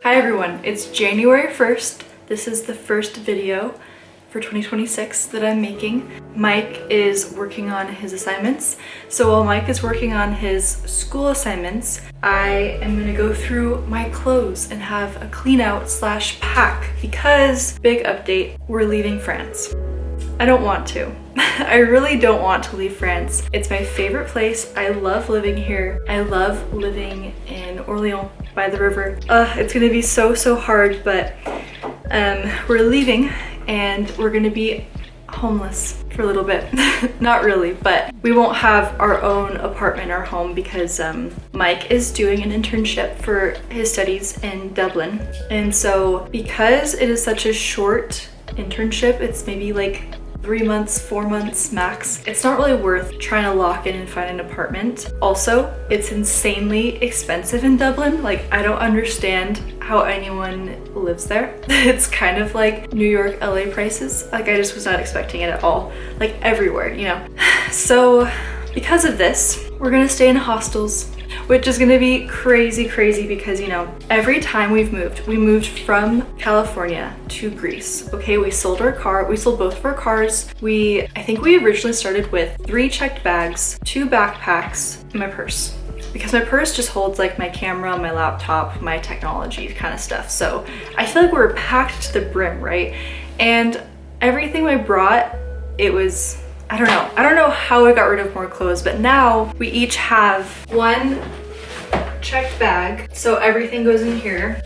Hi everyone, it's January 1st. This is the first video for 2026 that I'm making. Mike is working on his assignments. So while Mike is working on his school assignments, I am gonna go through my clothes and have a clean out / pack because, big update, we're leaving France. I don't want to. I really don't want to leave France. It's my favorite place. I love living here. I love living in Orléans by the river. It's gonna be so hard, but we're leaving and we're gonna be homeless for a little bit. Not really, but we won't have our own apartment or home because Mike is doing an internship for his studies in Dublin. And so because it is such a short internship, it's maybe like 3 months, 4 months max. It's not really worth trying to lock in and find an apartment. Also, it's insanely expensive in Dublin. Like, I don't understand how anyone lives there. It's kind of like New York, LA prices. Like, I just was not expecting it at all. Like, everywhere, you know? So, because of this, we're gonna stay in hostels, which is gonna be crazy because, you know, every time we moved from California to Greece. Okay, we sold our car, we sold both of our cars. I think we originally started with 3 checked bags, 2 backpacks, and my purse. Because my purse just holds like my camera, my laptop, my technology kind of stuff. So I feel like we were packed to the brim, right? And everything I brought, it was, I don't know how I got rid of more clothes, but now we each have 1 checked bag. So everything goes in here.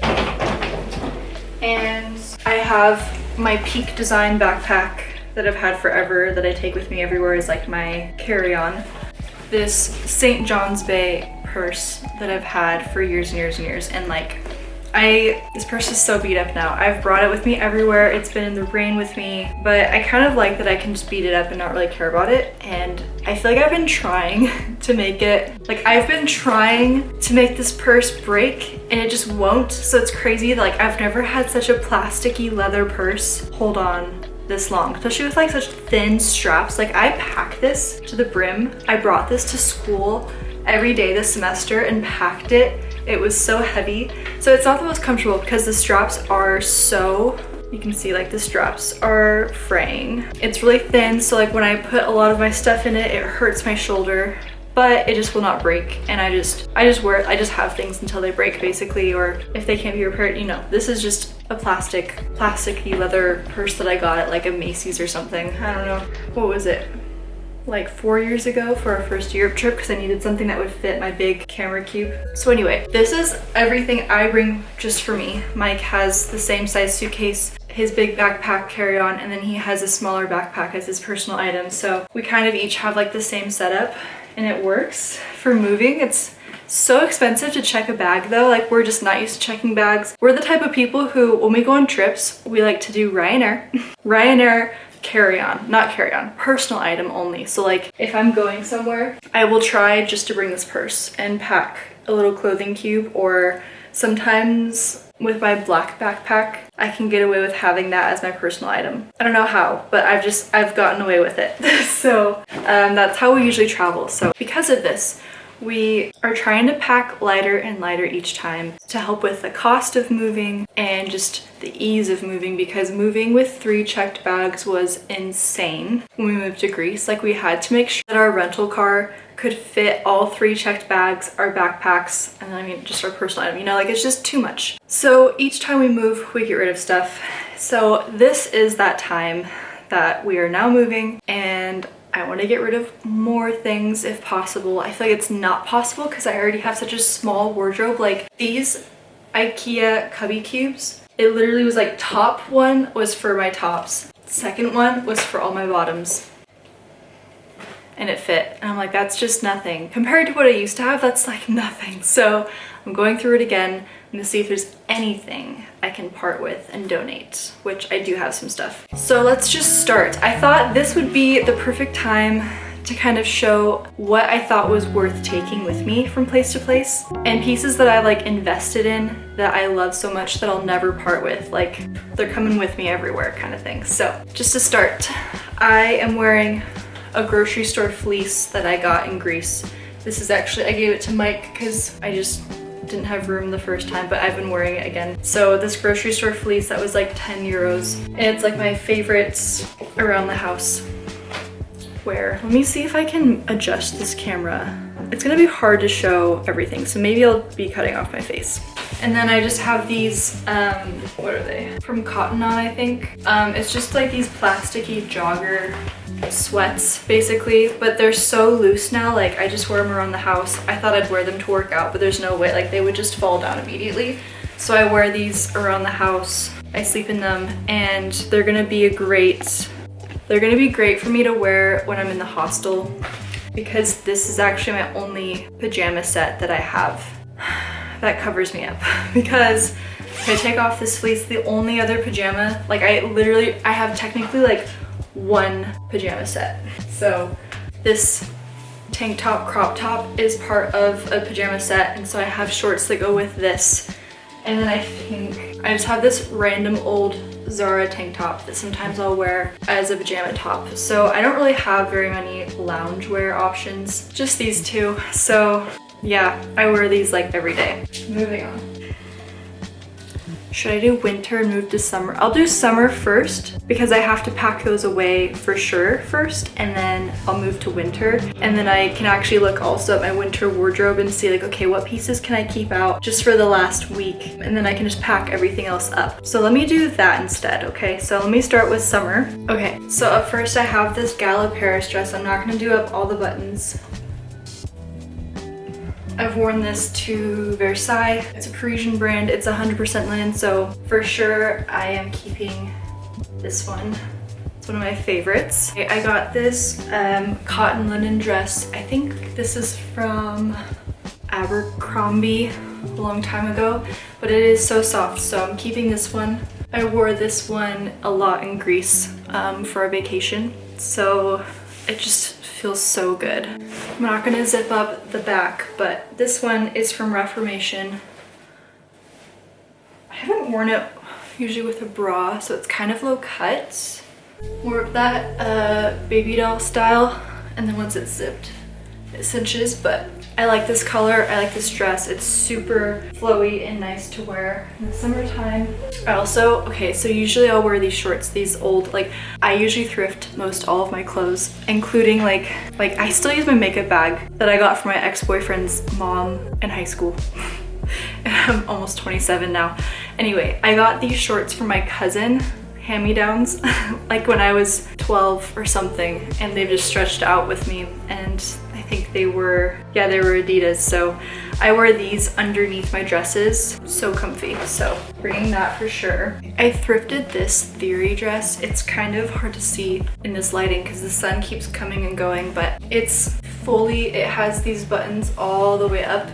And I have my Peak Design backpack that I've had forever that I take with me everywhere as like my carry-on. This St. John's Bay purse that I've had for years and years. And like, this purse is so beat up now. I've brought it with me everywhere. It's been in the rain with me, but I kind of like that I can just beat it up and not really care about it. And I feel like I've been trying to make this purse break and it just won't. So it's crazy. Like, I've never had such a plasticky leather purse hold on this long, especially with like such thin straps. Like, I pack this to the brim. I brought this to school every day this semester and packed it. It was so heavy. So it's not the most comfortable because the straps are so, you can see like the straps are fraying. It's really thin, so like when I put a lot of my stuff in it, it hurts my shoulder, but it just will not break. And I just wear it. I just have things until they break basically, or if they can't be repaired, you know. This is just a plasticky leather purse that I got at like a Macy's or something. I don't know. What was it? Like 4 years ago for our first Europe trip because I needed something that would fit my big camera cube. So anyway, this is everything I bring just for me. Mike has the same size suitcase, his big backpack carry-on, and then he has a smaller backpack as his personal items. So we kind of each have like the same setup and it works for moving. It's so expensive to check a bag though. Like, we're just not used to checking bags. We're the type of people who, when we go on trips, we like to do Ryanair. Ryanair carry-on, not carry-on, personal item only. So like, if I'm going somewhere, I will try just to bring this purse and pack a little clothing cube, or sometimes with my black backpack, I can get away with having that as my personal item. I don't know how, but I've gotten away with it. So that's how we usually travel. So because of this, we are trying to pack lighter and lighter each time to help with the cost of moving and just the ease of moving, because moving with 3 checked bags was insane when we moved to Greece. Like, we had to make sure that our rental car could fit all 3 checked bags, our backpacks, and I mean just our personal item, you know, like it's just too much. So each time we move, we get rid of stuff. So this is that time that we are now moving, and I want to get rid of more things if possible. I feel like it's not possible because I already have such a small wardrobe. Like, these IKEA cubby cubes, it literally was like, top one was for my tops, second one was for all my bottoms, and it fit. And I'm like, that's just nothing. Compared to what I used to have, that's like nothing. So I'm going through it again. I'm gonna see if there's anything I can part with and donate, which I do have some stuff. So let's just start. I thought this would be the perfect time to kind of show what I thought was worth taking with me from place to place, and pieces that I like invested in that I love so much that I'll never part with. Like, they're coming with me everywhere kind of thing. So just to start, I am wearing a grocery store fleece that I got in Greece. This is actually, I gave it to Mike because I just didn't have room the first time, but I've been wearing it again. So this grocery store fleece that was like 10 euros. And it's like my favorites around the house wear. Let me see if I can adjust this camera. It's gonna be hard to show everything, so maybe I'll be cutting off my face. And then I just have these, what are they? From Cotton On, I think. It's just like these plasticky jogger sweats, basically, but they're so loose now, like I just wear them around the house. I thought I'd wear them to work out, but there's no way, like they would just fall down immediately. So I wear these around the house. I sleep in them, and they're gonna be great for me to wear when I'm in the hostel, because this is actually my only pajama set that I have that covers me up. Because if I take off this fleece, the only other pajama, like I have technically like one pajama set. So this tank top, crop top is part of a pajama set, and so I have shorts that go with this. And then I think I just have this random old Zara tank top that sometimes I'll wear as a pajama top. So I don't really have very many loungewear options, just these two. So yeah, I wear these like every day. Moving on. Should I do winter and move to summer? I'll do summer first because I have to pack those away for sure first, and then I'll move to winter. And then I can actually look also at my winter wardrobe and see like, okay, what pieces can I keep out just for the last week? And then I can just pack everything else up. So let me do that instead, okay? So let me start with summer. Okay, so up first I have this Gala Paris dress. I'm not gonna do up all the buttons. I've worn this to Versailles. It's a Parisian brand. It's 100% linen, so for sure I am keeping this one. It's one of my favorites. I got this cotton linen dress. I think this is from Abercrombie a long time ago, but it is so soft, so I'm keeping this one. I wore this one a lot in Greece for a vacation, so it just feels so good. I'm not gonna zip up the back, but this one is from Reformation. I haven't worn it usually with a bra, so it's kind of low cut. More of that baby doll style, and then once it's zipped, it cinches, but I like this color, I like this dress. It's super flowy and nice to wear in the summertime. I also, okay, so usually I'll wear these shorts, these old, like I usually thrift most all of my clothes, including like I still use my makeup bag that I got from my ex-boyfriend's mom in high school. And I'm almost 27 now. Anyway, I got these shorts from my cousin, hand-me-downs, like when I was 12 or something, and they've just stretched out with me, and I think they were Adidas, so I wear these underneath my dresses. So comfy, so bringing that for sure. I thrifted this Theory dress. It's kind of hard to see in this lighting because the sun keeps coming and going, but it has these buttons all the way up,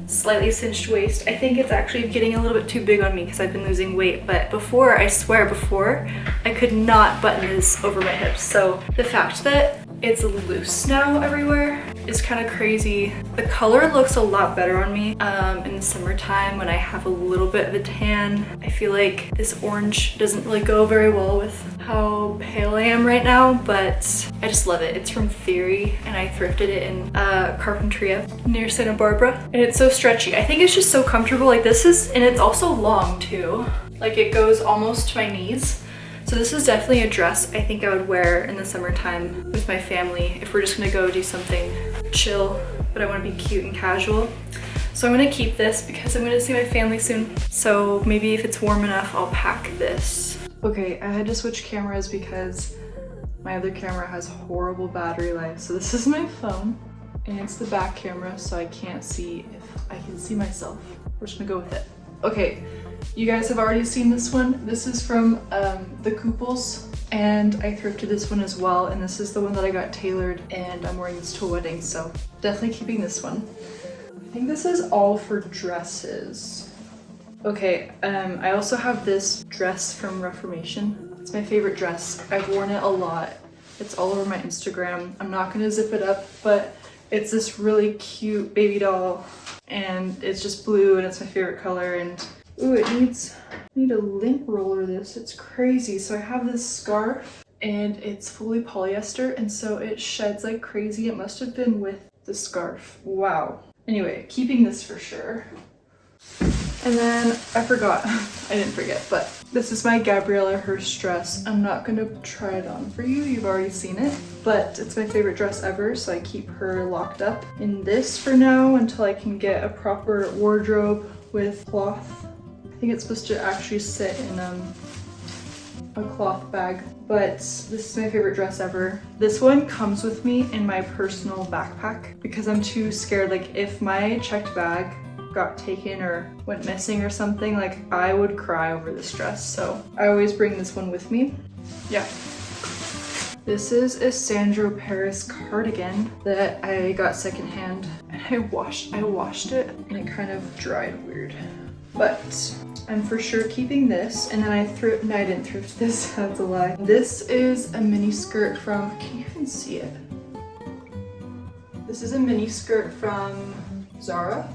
slightly cinched waist. I think it's actually getting a little bit too big on me because I've been losing weight, but before, I swear before, I could not button this over my hips. So the fact that it's loose now everywhere is kind of crazy. The color looks a lot better on me in the summertime when I have a little bit of a tan. I feel like this orange doesn't really go very well with how pale I am right now, but I just love it. It's from Theory, and I thrifted it in Carpinteria near Santa Barbara, and it's so stretchy. I think it's just so comfortable. Like this is, and it's also long too. Like it goes almost to my knees. So this is definitely a dress I think I would wear in the summertime with my family if we're just gonna go do something chill, but I want to be cute and casual. So I'm gonna keep this because I'm gonna see my family soon. So maybe if it's warm enough, I'll pack this. Okay, I had to switch cameras because my other camera has horrible battery life. So this is my phone, and it's the back camera, so I can't see if I can see myself. We're just gonna go with it. Okay. You guys have already seen this one. This is from the Kooples, and I thrifted this one as well, and this is the one that I got tailored, and I'm wearing this to a wedding, so definitely keeping this one. I think this is all for dresses. Okay, I also have this dress from Reformation. It's my favorite dress. I've worn it a lot. It's all over my Instagram. I'm not gonna zip it up, but it's this really cute baby doll, and it's just blue, and it's my favorite color, and ooh, I need a lint roller this. It's crazy. So I have this scarf, and it's fully polyester, and so it sheds like crazy. It must have been with the scarf. Wow. Anyway, keeping this for sure. And then I forgot, I didn't forget, but this is my Gabriella Hearst dress. I'm not gonna try it on for you, you've already seen it, but it's my favorite dress ever, so I keep her locked up in this for now until I can get a proper wardrobe with cloth. I think it's supposed to actually sit in a cloth bag, but this is my favorite dress ever. This one comes with me in my personal backpack because I'm too scared, like if my checked bag got taken or went missing or something, like I would cry over this dress. So I always bring this one with me. Yeah. This is a Sandro Paris cardigan that I got secondhand, and I washed it and it kind of dried weird. But I'm for sure keeping this, and then I didn't thrift this, that's a lie. This is a mini skirt from, can you even see it? This is a mini skirt from Zara.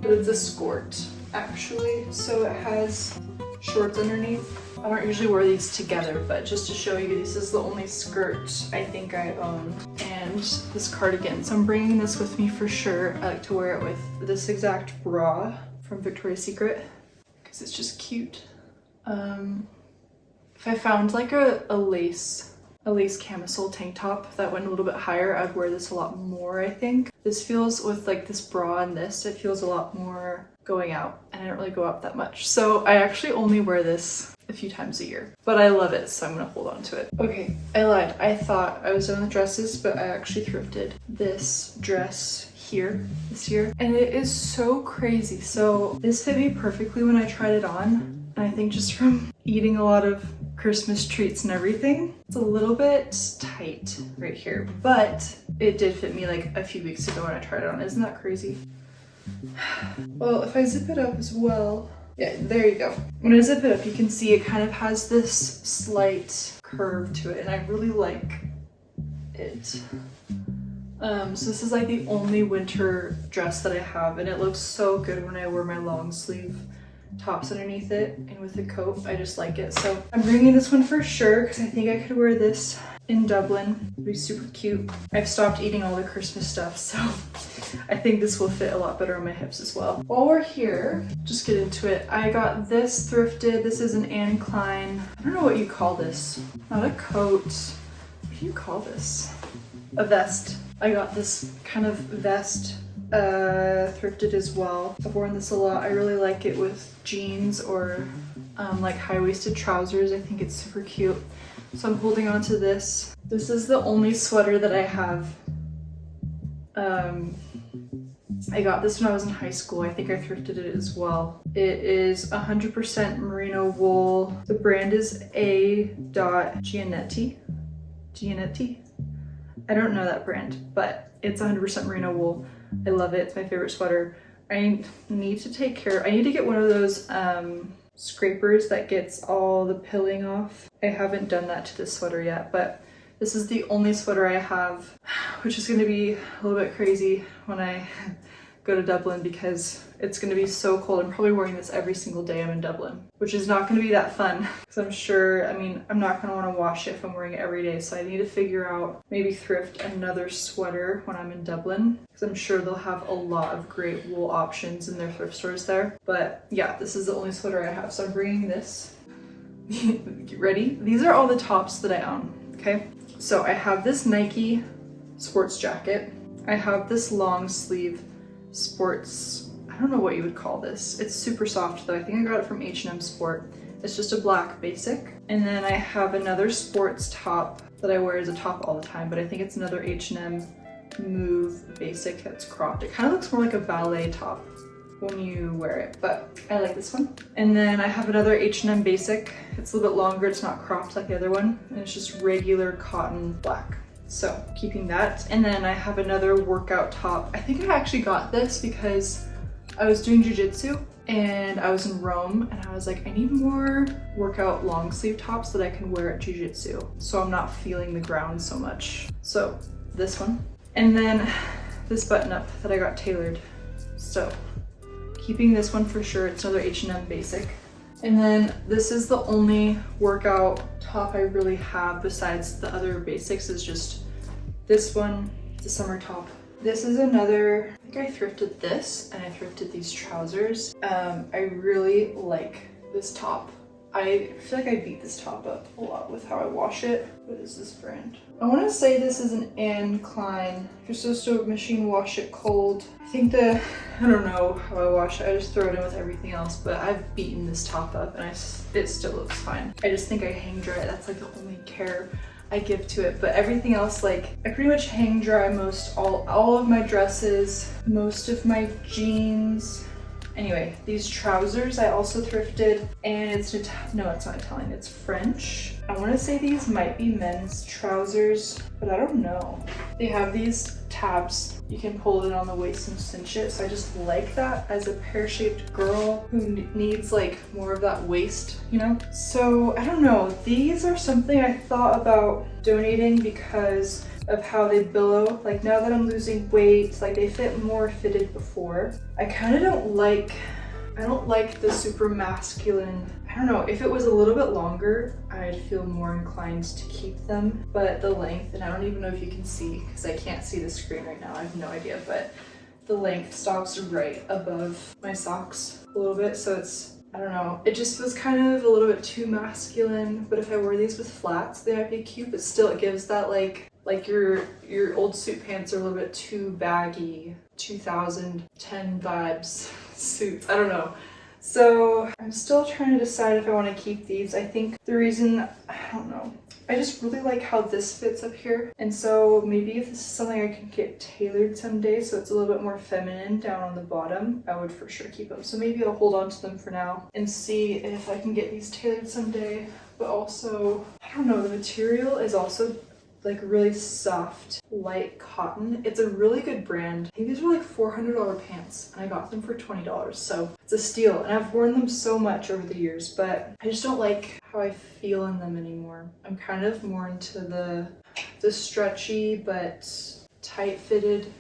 But it's a skirt actually, so it has shorts underneath. I don't usually wear these together, but just to show you, this is the only skirt I think I own, and this cardigan. So I'm bringing this with me for sure. I like to wear it with this exact bra from Victoria's Secret because it's just cute. If I found like a lace camisole tank top that went a little bit higher, I'd wear this a lot more, I think. This feels, with like this bra and this, it feels a lot more going out, and I don't really go out that much. So I actually only wear this a few times a year, but I love it, so I'm gonna hold on to it. Okay, I lied. I thought I was done with dresses, but I actually thrifted this dress here this year, and it is so crazy. So this fit me perfectly when I tried it on, and I think just from eating a lot of Christmas treats and everything, it's a little bit tight right here, but it did fit me like a few weeks ago when I tried it on. Isn't that crazy? Well, if I zip it up as well, yeah, there you go. When I zip it up, you can see it kind of has this slight curve to it, and I really like it. So this is like the only winter dress that I have, and it looks so good when I wear my long sleeve tops underneath it and with a coat. I just like it. So I'm bringing this one for sure because I think I could wear this in Dublin. It'd be super cute. I've stopped eating all the Christmas stuff, so I think this will fit a lot better on my hips as well. While we're here, just get into it. I got this thrifted. This is an Anne Klein, I don't know what you call this. Not a coat. What do you call this? A vest. I got this kind of vest thrifted as well. I've worn this a lot. I really like it with jeans or like high-waisted trousers. I think it's super cute. So I'm holding on to this. This is the only sweater that I have. I got this when I was in high school. I think I thrifted it as well. It is 100% merino wool. The brand is A.Gianetti. Gianetti? I don't know that brand, but it's 100% merino wool. I love it. It's my favorite sweater. I need to get one of those scrapers that gets all the pilling off. I haven't done that to this sweater yet, but this is the only sweater I have, which is going to be a little bit crazy when I go to Dublin because it's going to be so cold. I'm probably wearing this every single day I'm in Dublin, which is not going to be that fun because I'm sure, I'm not going to want to wash it if I'm wearing it every day. So I need to figure out, maybe thrift another sweater when I'm in Dublin because I'm sure they'll have a lot of great wool options in their thrift stores there. But yeah, this is the only sweater I have. So I'm bringing this. Get ready? These are all the tops that I own, okay? So I have this Nike sports jacket. I have this long sleeve sports, I don't know what you would call this. It's super soft though. I think I got it from H&M Sport. It's just a black basic. And then I have another sports top that I wear as a top all the time, but I think it's another H&M Move basic that's cropped. It kind of looks more like a ballet top when you wear it, but I like this one. And then I have another H&M basic. It's a little bit longer. It's not cropped like the other one, and it's just regular cotton black. So keeping that. And then I have another workout top. I think I actually got this because I was doing jiu-jitsu and I was in Rome, and I was like, I need more workout long sleeve tops that I can wear at jiu-jitsu so I'm not feeling the ground so much. So this one. And then this button up that I got tailored. So keeping this one for sure. It's another H&M basic. And then this is the only workout top I really have besides the other basics, is just this one. It's a summer top. This is another, I think think I thrifted this and I thrifted these trousers. I really like this top. I feel like I beat this top up a lot with how I wash it. What is this brand? I want to say this is an Anne Klein. You're supposed to machine wash it cold. I think I don't know how I wash it. I just throw it in with everything else, but I've beaten this top up and it still looks fine. I just think I hang dry it. That's like the only care I give to it, but everything else, like I pretty much hang dry all of my dresses, most of my jeans. Anyway, these trousers I also thrifted, and it's no, it's not Italian, it's French. I want to say these might be men's trousers, but I don't know. They have these tabs. You can pull it on the waist and cinch it, so I just like that as a pear-shaped girl who needs like more of that waist, you know? So I don't know, these are something I thought about donating because of how they billow. Like now that I'm losing weight, like they fit more fitted before. I don't like the super masculine. I don't know, if it was a little bit longer, I'd feel more inclined to keep them, but the length, and I don't even know if you can see because I can't see the screen right now, I have no idea, but the length stops right above my socks a little bit, so it's, I don't know, it just feels kind of a little bit too masculine. But if I wore these with flats, they might be cute, but still it gives that like your old suit pants are a little bit too baggy, 2010 vibes suits, I don't know. So I'm still trying to decide if I want to keep these. I think the reason, I don't know, I just really like how this fits up here. And so maybe if this is something I can get tailored someday so it's a little bit more feminine down on the bottom, I would for sure keep them. So maybe I'll hold on to them for now and see if I can get these tailored someday. But also, I don't know, the material is also like really soft, light cotton. It's a really good brand. I think these were like $400 pants and I got them for $20. So it's a steal. And I've worn them so much over the years, but I just don't like how I feel in them anymore. I'm kind of more into the stretchy but tight fitted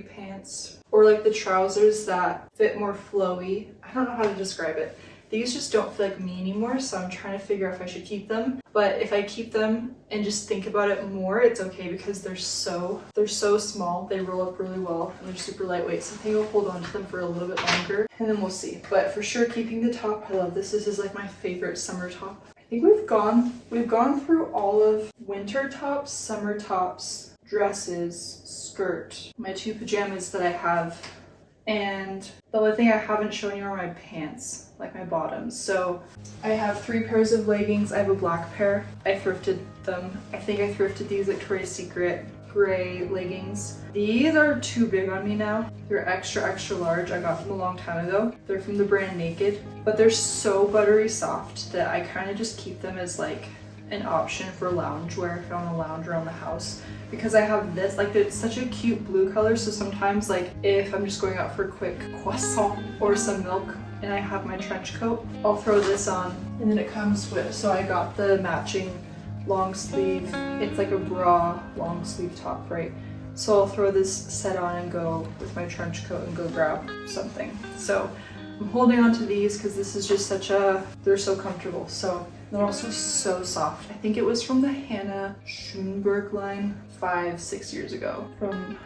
pants, or like the trousers that fit more flowy. I don't know how to describe it. These just don't feel like me anymore, so I'm trying to figure out if I should keep them. But if I keep them and just think about it more, it's okay because they're so small. They roll up really well and they're super lightweight. So I think I'll hold on to them for a little bit longer and then we'll see. But for sure, keeping the top. I love this. This is like my favorite summer top. I think we've gone through all of winter tops, summer tops, dresses, skirt, my 2 pajamas that I have. And the only thing I haven't shown you are my pants, like my bottoms. So I have 3 pairs of leggings. I have a black pair. I thrifted them. I think I thrifted these at Victoria's Secret, gray leggings. These are too big on me now. They're extra large. I got them a long time ago. They're from the brand Naked, but they're so buttery soft that I kind of just keep them as like an option for loungewear if I want to lounge around the house, because I have this, like it's such a cute blue color, so sometimes like if I'm just going out for a quick croissant or some milk and I have my trench coat, I'll throw this on and then it comes with, so I got the matching long sleeve, it's like a bra long sleeve top, right? So I'll throw this set on and go with my trench coat and go grab something. So I'm holding on to these because this is just they're so comfortable. So they're also so soft. I think it was from the Hannah Schoenberg line 5-6 years ago.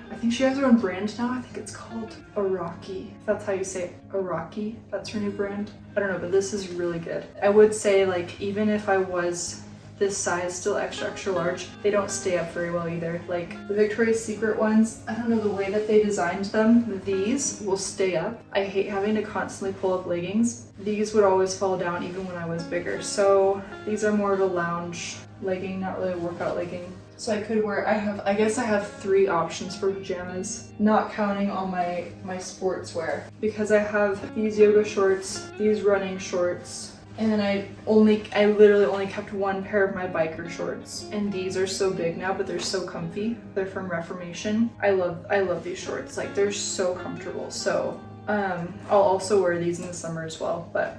I think she has her own brand now. I think it's called Iraqi. If that's how you say it. Iraqi. That's her new brand. I don't know, but this is really good. I would say like even if I was this size, still extra large, they don't stay up very well either. Like the Victoria's Secret ones, I don't know, the way that they designed them, these will stay up. I hate having to constantly pull up leggings. These would always fall down even when I was bigger. So these are more of a lounge legging, not really a workout legging. So I could wear, I guess I have 3 options for pajamas, not counting all my sportswear, because I have these yoga shorts, these running shorts, and then I literally only kept 1 pair of my biker shorts. And these are so big now, but they're so comfy. They're from Reformation. I love these shorts. Like they're so comfortable. So I'll also wear these in the summer as well, but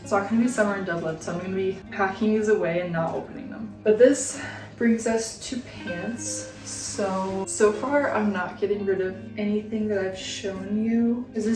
it's not gonna be summer in Dublin, so I'm gonna be packing these away and not opening them. But this brings us to pants. So far I'm not getting rid of anything that I've shown you, because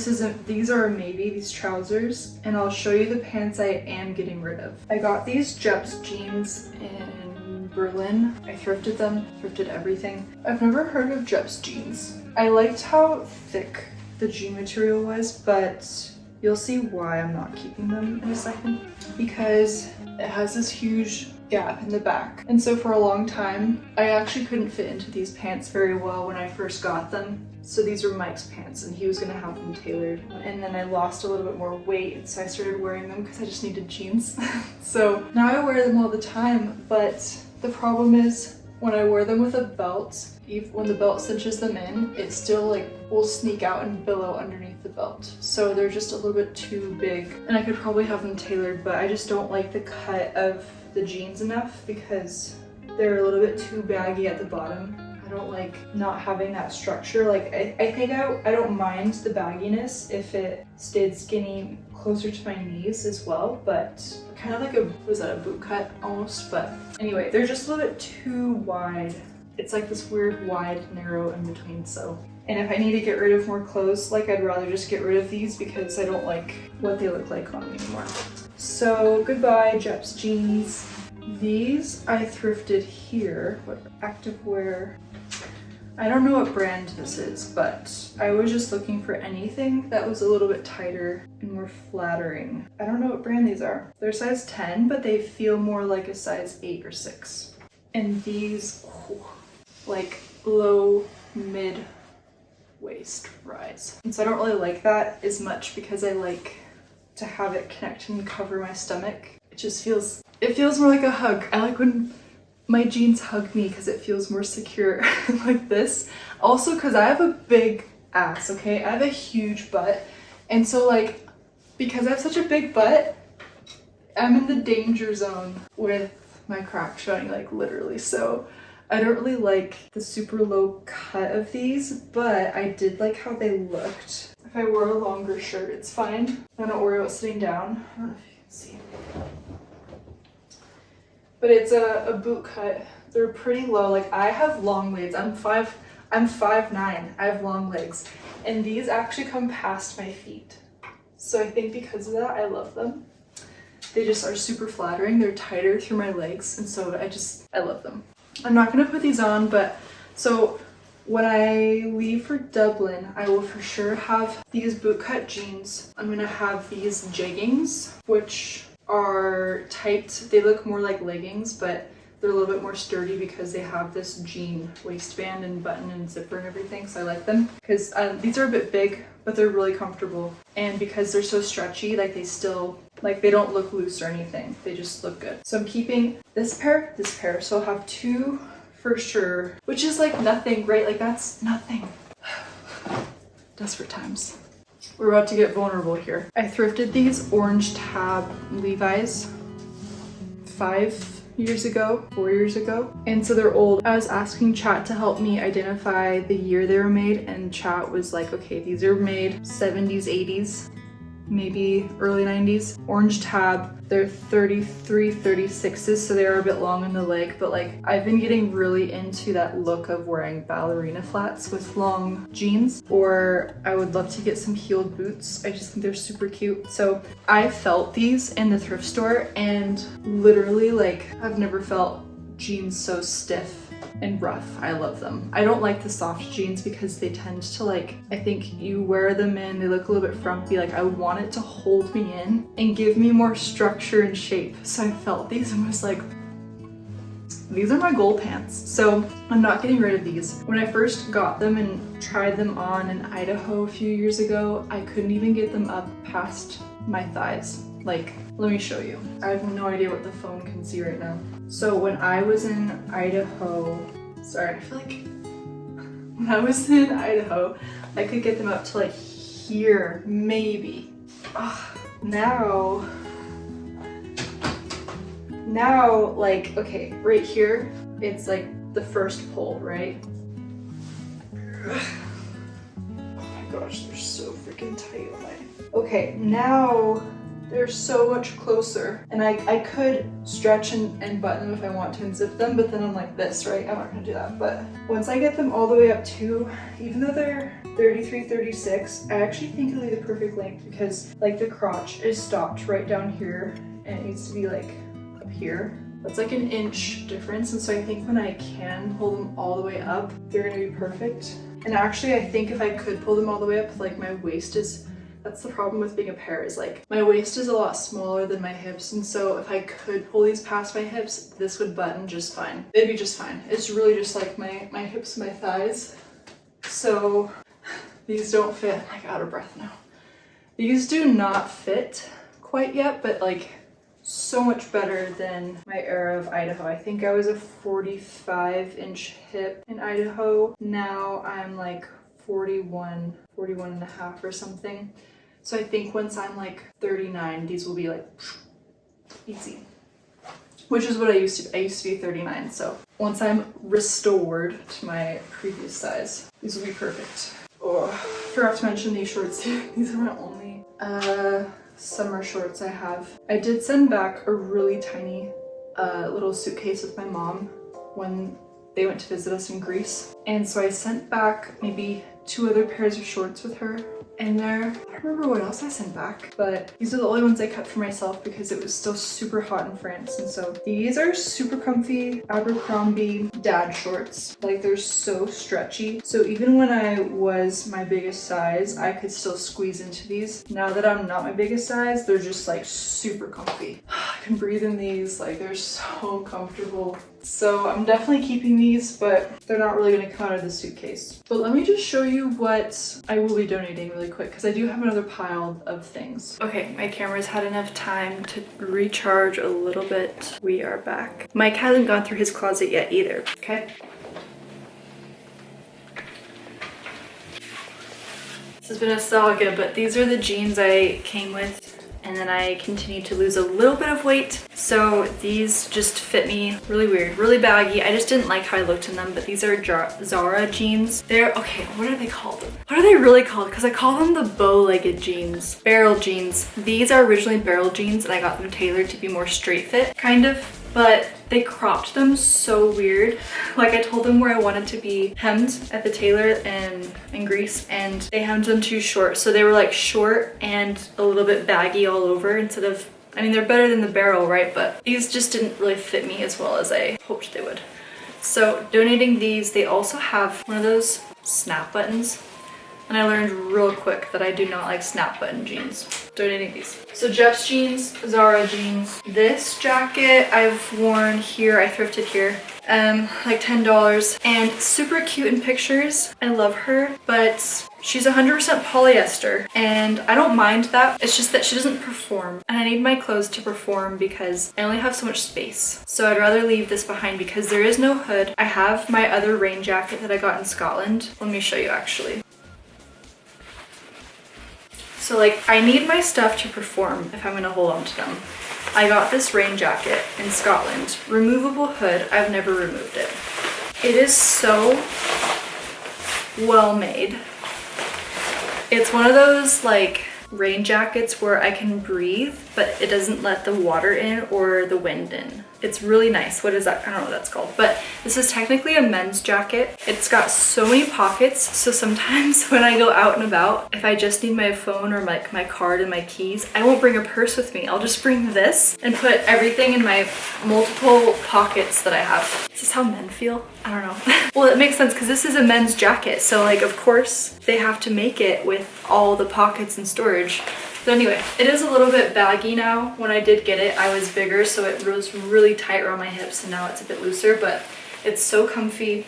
these are a maybe, these trousers, and I'll show you the pants I am getting rid of. I got these Jeps jeans in Berlin. I thrifted them, thrifted everything. I've never heard of Jeps jeans. I liked how thick the jean material was, but you'll see why I'm not keeping them in a second. Because it has this huge gap in the back. And so for a long time, I actually couldn't fit into these pants very well when I first got them. So these were Mike's pants and he was gonna have them tailored. And then I lost a little bit more weight, and so I started wearing them because I just needed jeans. So now I wear them all the time, but the problem is when I wear them with a belt, when the belt cinches them in, it still like will sneak out and billow underneath the belt. So they're just a little bit too big, and I could probably have them tailored, but I just don't like the cut of the jeans enough because they're a little bit too baggy at the bottom. I don't like not having that structure. Like I think I don't mind the bagginess if it stayed skinny closer to my knees as well, but kind of like was that a boot cut almost? But anyway, they're just a little bit too wide. It's like this weird wide narrow in between. So, and if I need to get rid of more clothes, like I'd rather just get rid of these because I don't like what they look like on me anymore. So goodbye Jep's jeans. These I thrifted here. What activewear? I don't know what brand this is, but I was just looking for anything that was a little bit tighter and more flattering. I don't know what brand these are. They're size 10, but they feel more like a size 8 or 6. And these, like low, mid waist rise. And so I don't really like that as much because I like to have it connect and cover my stomach. It just feels, it feels more like a hug. I like when my jeans hug me because it feels more secure like this. Also because I have a big ass, okay? I have a huge butt. And so like, because I have such a big butt, I'm in the danger zone with my crack showing, like literally. So I don't really like the super low cut of these, but I did like how they looked. If I wore a longer shirt, it's fine. I don't worry about sitting down. I don't know if you can see. But it's a boot cut. They're pretty low. Like I have long legs. I'm 5'9". I have long legs. And these actually come past my feet. So I think because of that, I love them. They just are super flattering. They're tighter through my legs. And so I love them. I'm not gonna put these on, but so when I leave for Dublin, I will for sure have these boot cut jeans. I'm gonna have these jeggings, which are tight. They look more like leggings, but they're a little bit more sturdy because they have this jean waistband and button and zipper and everything. So I like them because these are a bit big, but they're really comfortable. And because they're so stretchy, like they still, like they don't look loose or anything. They just look good. So I'm keeping this pair. So I'll have two for sure, which is like nothing, right? Like that's nothing. Desperate times. We're about to get vulnerable here. I thrifted these orange tab Levi's 4 years ago. And so they're old. I was asking chat to help me identify the year they were made, and chat was like, okay, these are made 70s, 80s, maybe early 90s. Orange tab, they're 33, 36s, so they are a bit long in the leg, but like I've been getting really into that look of wearing ballerina flats with long jeans, or I would love to get some heeled boots. I just think they're super cute. So I felt these in the thrift store, and literally like I've never felt jeans so stiff and rough. I love them. I don't like the soft jeans because they tend to like, I think you wear them in, they look a little bit frumpy. Like I would want it to hold me in and give me more structure and shape. So I felt these and was like, these are my goal pants. So I'm not getting rid of these. When I first got them and tried them on in Idaho a few years ago, I couldn't even get them up past my thighs. Like, let me show you. I have no idea what the phone can see right now. So when I was in Idaho, sorry, I feel like when I was in Idaho, I could get them up to like here, maybe. Now, like, okay, right here, it's like the first pull, right? Oh my gosh, they're so freaking tight. Okay, now they're so much closer, and I could stretch and button them if I want to and zip them, but then I'm like this, right? I'm not gonna do that. But once I get them all the way up to, even though they're 33, 36, I actually think it'll be the perfect length because like the crotch is stopped right down here and it needs to be like up here. That's like an inch difference. And so I think when I can pull them all the way up, they're gonna be perfect. And actually I think if I could pull them all the way up, like my waist is, that's the problem with being a pair, is like my waist is a lot smaller than my hips. And so if I could pull these past my hips, this would button just fine. They'd be just fine. It's really just like my hips and my thighs. So these don't fit. I'm like out of breath now. These do not fit quite yet, but like so much better than my era of Idaho. I think I was a 45-inch hip in Idaho. Now I'm like 41 and a half or something. So I think once I'm like 39, these will be like easy. Which is what I used to be. I used to be 39. So once I'm restored to my previous size, these will be perfect. Oh, forgot to mention these shorts. These are my only summer shorts I have. I did send back a really tiny little suitcase with my mom when they went to visit us in Greece. And so I sent back maybe 2 other pairs of shorts with her in there. I don't remember what else I sent back, but these are the only ones I kept for myself because it was still super hot in France. And so these are super comfy Abercrombie dad shorts. Like they're so stretchy. So even when I was my biggest size, I could still squeeze into these. Now that I'm not my biggest size, they're just like super comfy. I can breathe in these, like they're so comfortable. So I'm definitely keeping these, but they're not really gonna come out of the suitcase. But let me just show you what I will be donating really quick, because I do have another pile of things. Okay, my camera's had enough time to recharge a little bit. We are back. Mike hasn't gone through his closet yet either, okay? This has been a saga, but these are the jeans I came with. And then I continued to lose a little bit of weight. So these just fit me really weird, really baggy. I just didn't like how I looked in them, but these are Zara jeans. They're, okay, what are they called? What are they really called? Because I call them the bow-legged jeans, barrel jeans. These are originally barrel jeans and I got them tailored to be more straight fit, kind of. But they cropped them so weird. Like I told them where I wanted to be hemmed at the tailor in Greece, and they hemmed them too short. So they were like short and a little bit baggy all over instead of, I mean, they're better than the barrel, right? But these just didn't really fit me as well as I hoped they would. So donating these, they also have one of those snap buttons. And I learned real quick that I do not like snap button jeans. Donating these. So Jeff's jeans, Zara jeans. This jacket I've worn here, I thrifted here, like $10. And super cute in pictures. I love her, but she's 100% polyester. And I don't mind that. It's just that she doesn't perform. And I need my clothes to perform because I only have so much space. So I'd rather leave this behind because there is no hood. I have my other rain jacket that I got in Scotland. Let me show you actually. So like, I need my stuff to perform if I'm gonna hold on to them. I got this rain jacket in Scotland. Removable hood, I've never removed it. It is so well made. It's one of those like rain jackets where I can breathe, but it doesn't let the water in or the wind in. It's really nice. What is that? I don't know what that's called, but this is technically a men's jacket. It's got so many pockets, so sometimes when I go out and about, if I just need my phone or like my card and my keys, I won't bring a purse with me. I'll just bring this and put everything in my multiple pockets that I have. Is this how men feel? I don't know. Well, it makes sense because this is a men's jacket, so like of course they have to make it with all the pockets and storage. But anyway, it is a little bit baggy now. When I did get it, I was bigger, so it was really tight around my hips, and now it's a bit looser, but it's so comfy.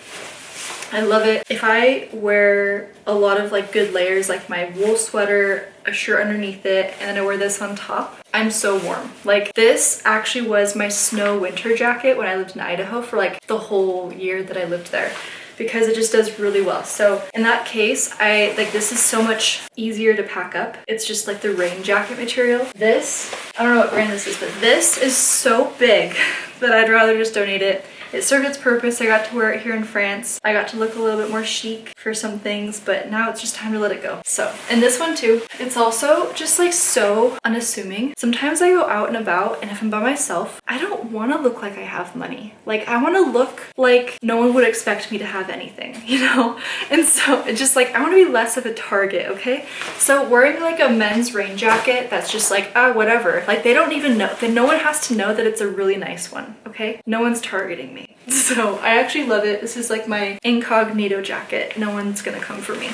I love it. If I wear a lot of like good layers, like my wool sweater, a shirt underneath it, and then I wear this on top, I'm so warm. Like this actually was my snow winter jacket when I lived in Idaho for like the whole year that I lived there, because it just does really well. So in that case, this is so much easier to pack up. It's just like the rain jacket material. This, I don't know what brand this is, but this is so big that I'd rather just donate it it served its purpose. I got to wear it here in France. I got to look a little bit more chic for some things, but now it's just time to let it go. So, and this one too, it's also just like so unassuming. Sometimes I go out and about, and if I'm by myself, I don't want to look like I have money. Like, I want to look like no one would expect me to have anything, you know? And so it's just like, I want to be less of a target, okay? So wearing like a men's rain jacket that's just like, whatever. Like, they don't even know, that no one has to know that it's a really nice one, okay? No one's targeting me. So I actually love it. This is like my incognito jacket. No one's gonna come for me.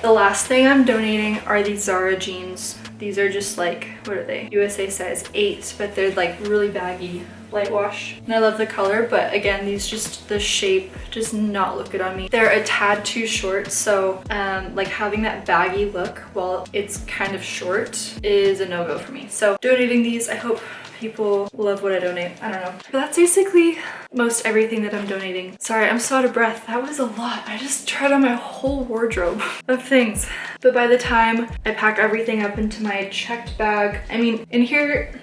The last thing I'm donating are these Zara jeans. These are just like, what are they? USA size 8, but they're like really baggy, light wash. And I love the color, but again, these just, the shape does not look good on me. They're a tad too short, so like having that baggy look while it's kind of short is a no-go for me. So donating these, I hope people love what I donate. I don't know. But that's basically most everything that I'm donating. Sorry, I'm so out of breath. That was a lot. I just tried on my whole wardrobe of things. But by the time I pack everything up into my checked bag, I mean, in here,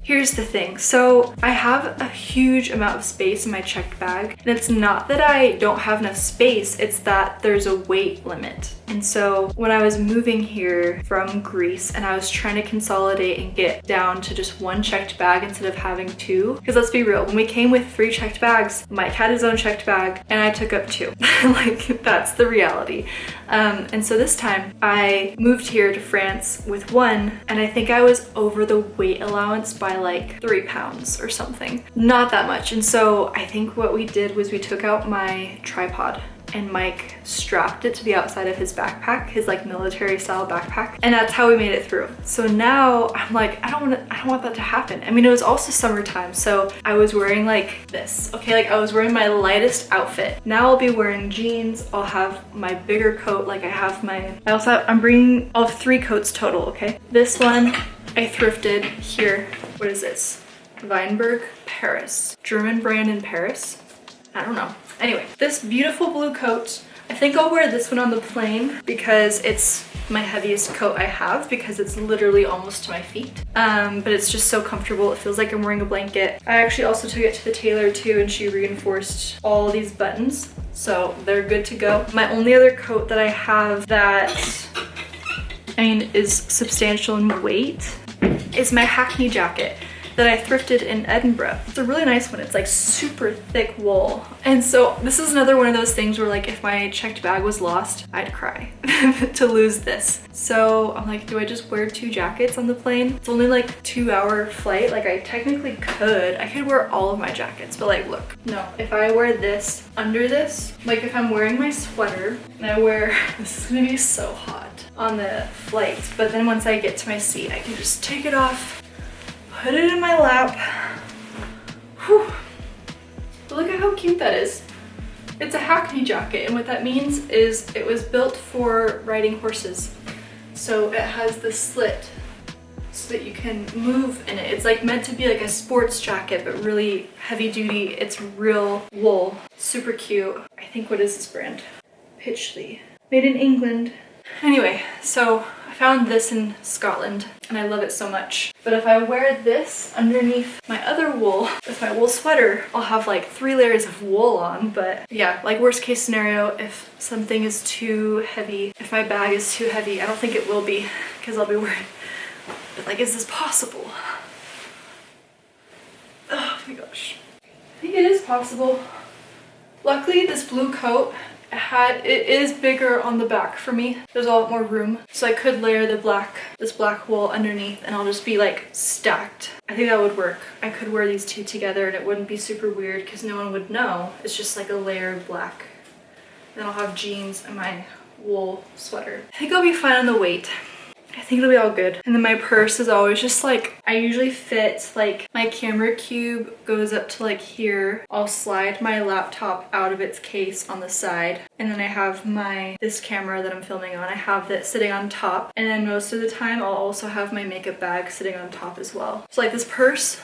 here's the thing. So I have a huge amount of space in my checked bag, and it's not that I don't have enough space, it's that there's a weight limit. And so when I was moving here from Greece and I was trying to consolidate and get down to just one checked bag instead of having two, because let's be real, when we came with 3 checked bags, Mike had his own checked bag and I took up 2. Like, that's the reality. And so this time I moved here to France with 1, and I think I was over the weight allowance by like 3 pounds or something. Not that much. And so I think what we did was we took out my tripod and Mike strapped it to the outside of his backpack, his like military style backpack, and that's how we made it through. So now I'm like, I don't want that to happen. I mean, it was also summertime, so I was wearing like this, okay? Like, I was wearing my lightest outfit. Now I'll be wearing jeans. I'll have my bigger coat. Like, I'm bringing all 3 coats total, okay? This one I thrifted here. What is this? Weinberg, Paris. German brand in Paris. I don't know. Anyway, this beautiful blue coat, I think I'll wear this one on the plane because it's my heaviest coat I have, because it's literally almost to my feet. But it's just so comfortable. It feels like I'm wearing a blanket. I actually also took it to the tailor too, and she reinforced all these buttons, so they're good to go. My only other coat that I have that, I mean, is substantial in weight is my Hackney jacket that I thrifted in Edinburgh. It's a really nice one. It's like super thick wool. And so this is another one of those things where like if my checked bag was lost, I'd cry to lose this. So I'm like, do I just wear 2 jackets on the plane? It's only like 2-hour flight. Like, I technically could. I could wear all of my jackets, but like, look, no. If I wear this under this, like if I'm wearing my sweater and I wear, this is gonna be so hot on the flight, but then once I get to my seat, I can just take it off, put it in my lap. Whew. But look at how cute that is. It's a Hackney jacket, and what that means is it was built for riding horses. So it has this slit so that you can move in it. It's like meant to be like a sports jacket, but really heavy duty. It's real wool, super cute. I think, what is this brand? Pitchley, made in England. Anyway, so I found this in Scotland and I love it so much. But if I wear this underneath my other wool, with my wool sweater, I'll have like 3 layers of wool on. But yeah, like worst case scenario, if something is too heavy, if my bag is too heavy, I don't think it will be, because I'll be wearing, but like, is this possible? Oh my gosh. I think it is possible. Luckily, this blue coat, it is bigger on the back for me. There's a lot more room. So I could layer this black wool underneath, and I'll just be like stacked. I think that would work. I could wear these 2 together and it wouldn't be super weird because no one would know. It's just like a layer of black. Then I'll have jeans and my wool sweater. I think I'll be fine on the weight. I think it'll be all good. And then my purse is always just like, I usually fit, like my camera cube goes up to like here. I'll slide my laptop out of its case on the side. And then I have this camera that I'm filming on. I have that sitting on top. And then most of the time I'll also have my makeup bag sitting on top as well. So like this purse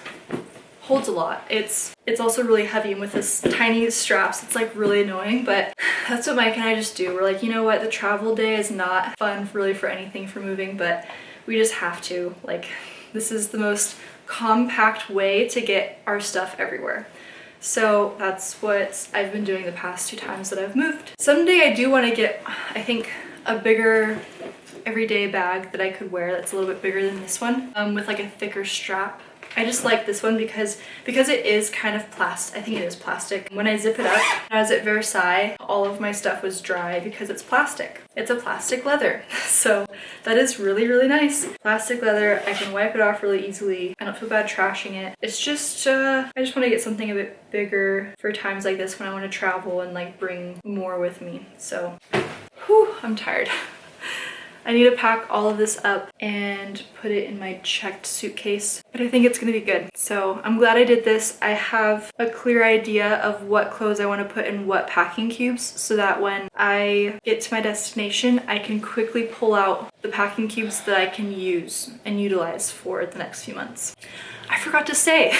holds a lot. It's also really heavy, and with this tiny straps, it's like really annoying, but that's what Mike and I just do. We're like, you know what, the travel day is not fun really for anything for moving, but we just have to. Like, this is the most compact way to get our stuff everywhere. So that's what I've been doing the past 2 times that I've moved. Someday I do want to get, I think, a bigger everyday bag that I could wear that's a little bit bigger than this one, with like a thicker strap. I just like this one because it is kind of plastic. I think it is plastic. When I zip it up, when I was at Versailles, all of my stuff was dry because it's plastic. It's a plastic leather. So that is really, really nice. Plastic leather, I can wipe it off really easily. I don't feel bad trashing it. It's just, I just want to get something a bit bigger for times like this when I want to travel and like bring more with me. So, whew, I'm tired. I need to pack all of this up and put it in my checked suitcase, but I think it's gonna be good. So I'm glad I did this. I have a clear idea of what clothes I want to put in what packing cubes so that when I get to my destination, I can quickly pull out the packing cubes that I can use and utilize for the next few months. I forgot to say,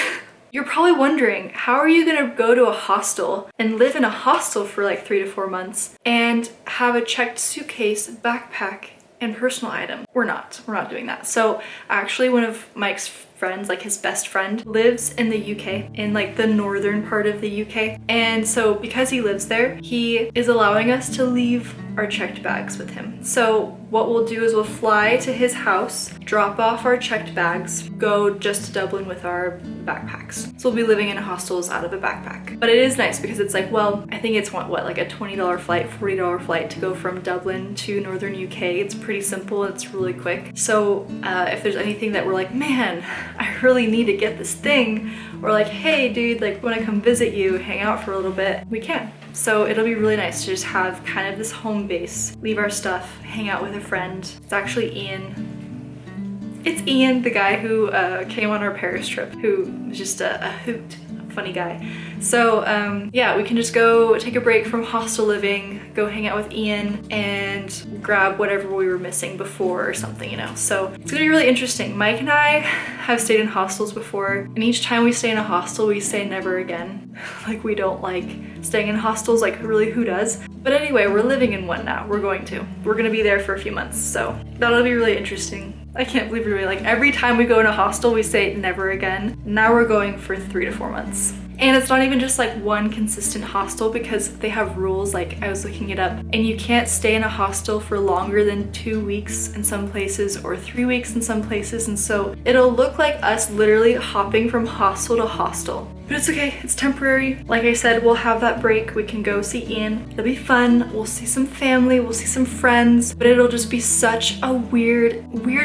you're probably wondering, how are you gonna go to a hostel and live in a hostel for like 3 to 4 months and have a checked suitcase, backpack, and personal item? We're not doing that. So actually one of Mike's friends, like his best friend, lives in the UK, in like the northern part of the UK. And so because he lives there, he is allowing us to leave our checked bags with him. So what we'll do is we'll fly to his house, drop off our checked bags, go just to Dublin with our backpacks. So we'll be living in hostels out of a backpack. But it is nice because it's like, well, I think it's what like a $20 flight, $40 flight to go from Dublin to northern UK. It's pretty simple, it's really quick. So if there's anything that we're like, man, I really need to get this thing, or like, hey dude, like wanna come visit you, hang out for a little bit, we can. So it'll be really nice to just have kind of this home base, leave our stuff, hang out with a friend. It's actually Ian. It's Ian, the guy who came on our Paris trip, who was just a hoot, funny guy. So yeah, we can just go take a break from hostel living, go hang out with Ian and grab whatever we were missing before or something, you know. So it's gonna be really interesting. Mike and I have stayed in hostels before, and each time we stay in a hostel, we say never again. Like we don't like staying in hostels, like really who does? But anyway, we're living in one now. We're gonna be there for a few months. So that'll be really interesting. I can't believe we're really like every time we go in a hostel, we say never again. Now we're going for 3 to 4 months. And it's not even just like one consistent hostel because they have rules, like I was looking it up, and you can't stay in a hostel for longer than 2 weeks in some places or 3 weeks in some places. And so it'll look like us literally hopping from hostel to hostel. But it's okay, it's temporary. Like I said, we'll have that break. We can go see Ian. It'll be fun. We'll see some family, we'll see some friends, but it'll just be such a weird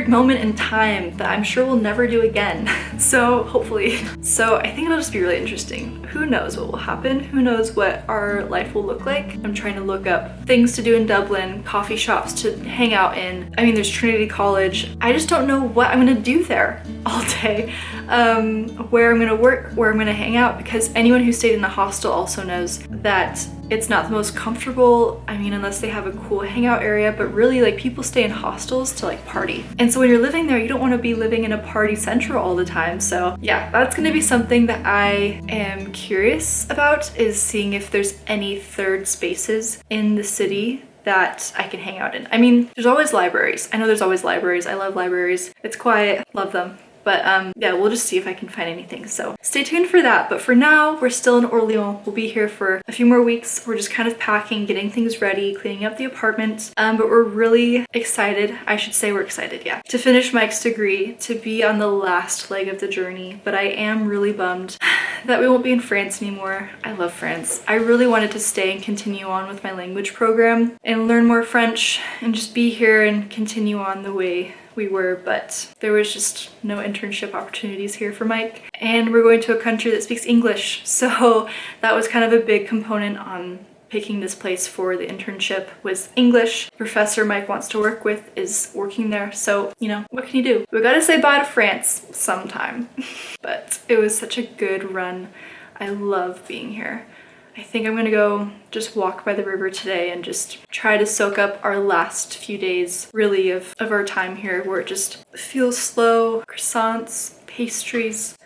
moment in time that I'm sure we'll never do again. So hopefully. So I think it'll just be really interesting. Who knows what will happen? Who knows what our life will look like? I'm trying to look up things to do in Dublin, coffee shops to hang out in. I mean, there's Trinity College. I just don't know what I'm gonna do there all day. Where I'm gonna work, where I'm gonna hang out, because anyone who stayed in a hostel also knows that it's not the most comfortable. I mean, unless they have a cool hangout area, but really like people stay in hostels to like party. And so when you're living there, you don't want to be living in a party central all the time. So yeah, that's gonna be something that I am curious about, is seeing if there's any third spaces in the city that I can hang out in. I mean, there's always libraries. I know there's always libraries. I love libraries. It's quiet, love them. But yeah, we'll just see if I can find anything. So stay tuned for that. But for now, we're still in Orléans. We'll be here for a few more weeks. We're just kind of packing, getting things ready, cleaning up the apartment. But we're really excited. I should say we're excited, yeah, to finish Mike's degree, to be on the last leg of the journey. But I am really bummed that we won't be in France anymore. I love France. I really wanted to stay and continue on with my language program and learn more French and just be here and continue on the way we were, but there was just no internship opportunities here for Mike. And we're going to a country that speaks English. So that was kind of a big component on picking this place for the internship, was English. The professor Mike wants to work with is working there. So, you know, what can you do? We gotta say bye to France sometime. But it was such a good run. I love being here. I think I'm gonna go just walk by the river today and just try to soak up our last few days, really, of our time here, where it just feels slow. Croissants, pastries.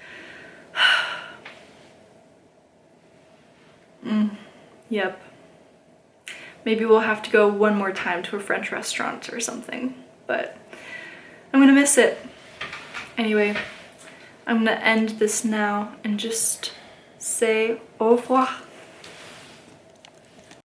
Yep. Maybe we'll have to go one more time to a French restaurant or something, but I'm gonna miss it. Anyway, I'm gonna end this now and just say au revoir.